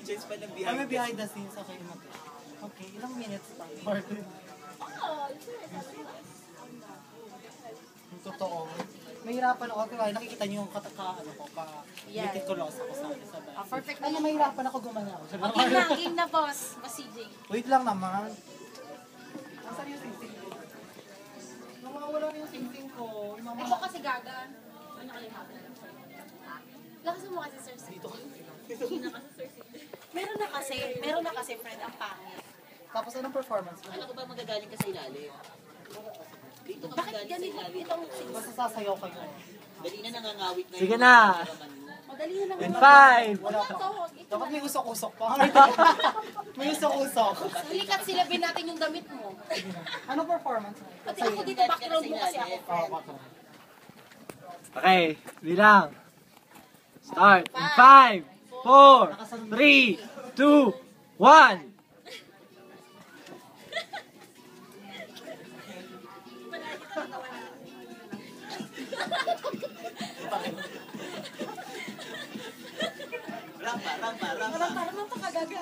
chance pa ng Ay, may behind the scenes. Okay, okay, ilang minutes pa? Martin. Totoo. Mahirapan ako. Kaya nakikita niyo yung ano ko, meticulous ako sa perfect. Ay, mahirapan ako gumana. Game na, boss. Boss CJ. Wait lang naman. Nasaan yung sing-sing ko? Nawawala na yung sing-sing ko. Ito kasi gaga. Ano kalimutan? Lakas mo kasi, Sir. Dito. Meron na kasi, friend, ang pangit. Tapos anong performance mo? Ano ko ba magagaling ka sa ilalim? Dito ka Bakit magaling sa ganito? ilalim. Itong Basta sasayaw kayo. Dali na nangangawit na Sige yung na. kameraman mo. madali na lang. In 5. Wala pa. Dapat may usok-usok pa. May usok-usok. Likat silabin natin yung damit mo. Anong performance mo? Pati ako dito, background mo kasi ako. Okay, bilang. Start. In 5, 4, 3, 2, 1. Rampa. Parang mapakagaga.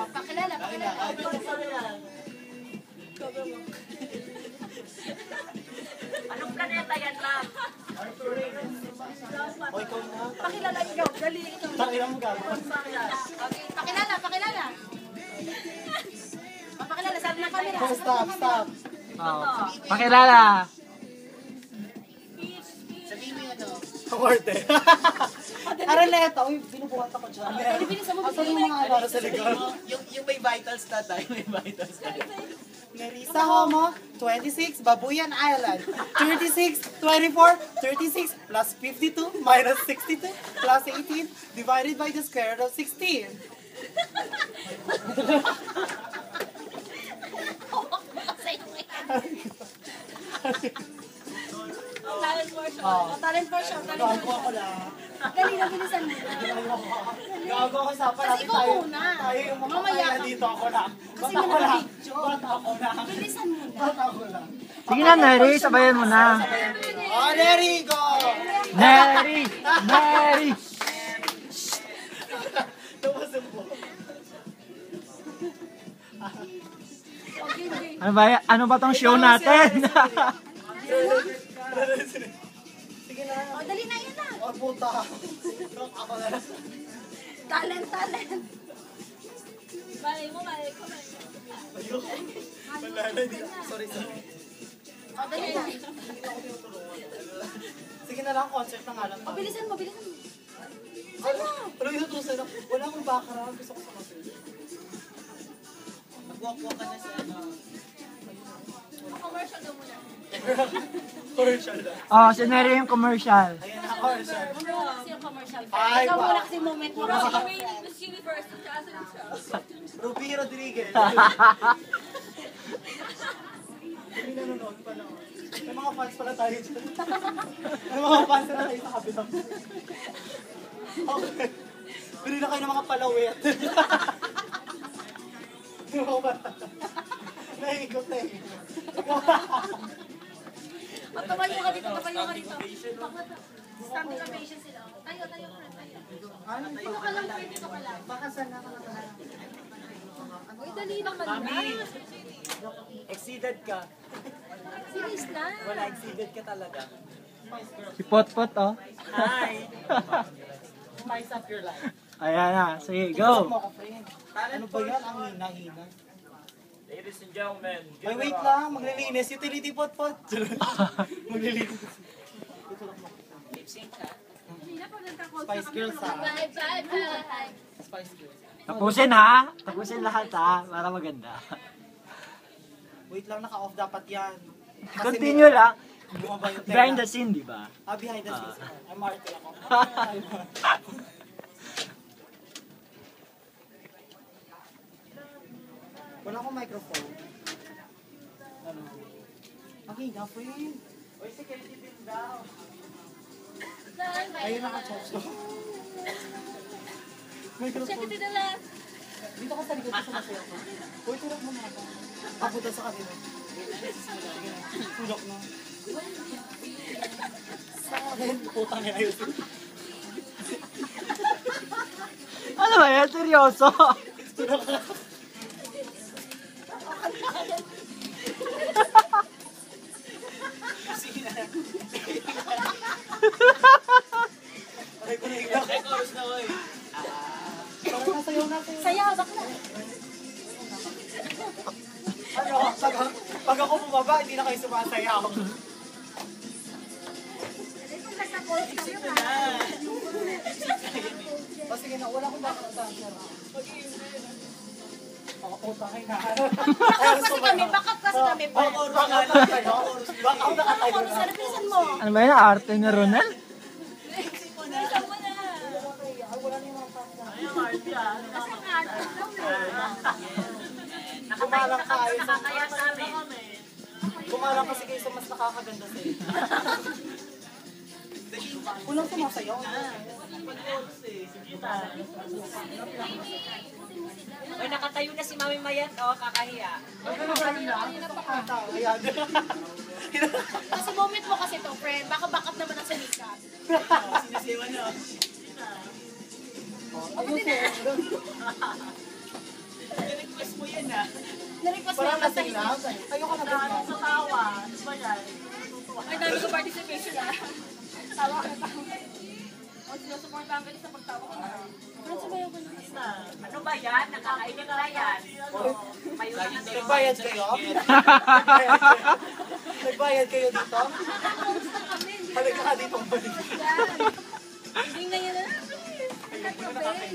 Pakilala. Anong planeta yan, Ram? O, ikaw na. Pakilala ikaw. Dali ikaw. Takira mo gagawin. Okay, pakilala. Pakilala, saan na camera? Oh, stop. Oh, pakilala. Sabihin mo yun, ano? Kamarte. Araneta. Uy, binubuhat ako dyan. Bilisan mo, Asan yung mga ano sa likod? Yung may vitals na tayo, may vitals na. Sa Homo, 26, Babuyan Island. 36, 24, 36, plus 52, minus 62, plus 18, divided by the square root of 16. Talent for show. Gago ako lang. Dali na, bilisan mo na. Gago ako sa Kasi ikaw muna. Tayo yung mga Mamaya kaya ka. dito ako lang. Kasi Ba't ako may lang? nakapicture. Ba't ako lang? Bilisan mo na. Ba't ako lang? Sige na, Neri. Sabayan mo na. Oh, there you go! Neri! Tumasin po. Ano ba tong show natin? Sige na. O, dali na, yun na. Oh, puta. Ako na. Talent. Wala na, hindi. Sorry. O, dali na. Sige na lang, concert na nga lang. O, bilisan mo. Ano yung tutusin? Wala akong background. Gusto ko sa concert. Mag-walk-walk ka na sa ano. Commercial daw muna. Commercial na. Oh, si Neri yung commercial. Ayan na, commercial. Kasi yung commercial. Ay, Ikaw wow. muna kasi moment mo. Miss Universe, Ruby Rodriguez. Hindi nanonood pala. May mga fans pala tayo dyan. May mga fans na tayo sa kabilang. Okay. Bili na kayo ng mga palawit. Nahihigop na eh. Tumayo ka dito. Standing ovation sila. Tayo, friend, tayo. Dito ka lang, friend, dito ka lang. Baka sana ka na. Uy, dali naman na. Exceeded ka. Serious na. Wala, exceeded ka talaga. Si Potpot, oh. Hi! Spice up your life. Ayan na. Sige, go. Mo ako, friend. Ano ba yan? Ang hina-hina. Ladies and gentlemen, Ay, wait lang. Maglilinis. Utility pot. Maglilinis. lip sync ka. Spice Girls ha. Bye. Spice Girls. Tapusin ha. Tapusin lahat ha. Para maganda. Wait lang, naka-off dapat yan. Kasi Continue lang. bumaba yung tela. Behind the scene, di ba? Behind the scenes. I'm Marty ako. Wala akong microphone. Ano? Okay, na friend. Uy, security din daw. Ayun naka-charge ko. Microphone. Dito ka sa likod ko sa masaya ko. Uy, tulak mo na ako. Papunta sa kanila. Sige na. Tulak na. Putang ina yun. Ano ba yan? Seryoso? Ay, ko na igla. Chorus na, oy. Parang nasayaw natin. Sayaw, bakla. Ano, pag ako bumaba, hindi na kayo sumasayaw. O sige na, wala akong bakit sa answer. Oo, takay na. Backup kasi kami, pa. Backup na kayo. Backup na kayo. Ano pinsan mo? Ano ba yan? Arte ni Ronel? Pinsan mo na. Kasi ang arte daw eh. Kumalang ka ayos. Kumalang kasi kayo sa mas nakakaganda sa iyo. Kulang sumasayaw. Oy, nakatayo na si Mami Mayat, oh, kakahiya. Ayan. Kasi moment mo kasi to, friend. Baka backup naman ang salika. Sinisiwan na. Request mo yan, ah. Na-request mo Parang yung kantahin. nasigla. Ayoko na ganyan. Sa tawa, ano ba yan? Ay, dami ko participation ah. Tawa ka tawa. O, sinusuportahan ka din sa pagtawa ko. Ano sabayaw ko na? Ano ba yan? Nakakainin na yan. Mayo na yan. Nagbayad kayo? Nagbayad kayo dito? Kamusta kami? Halika ka dito. Yan. Hindi ngayon na. Nagkatabi.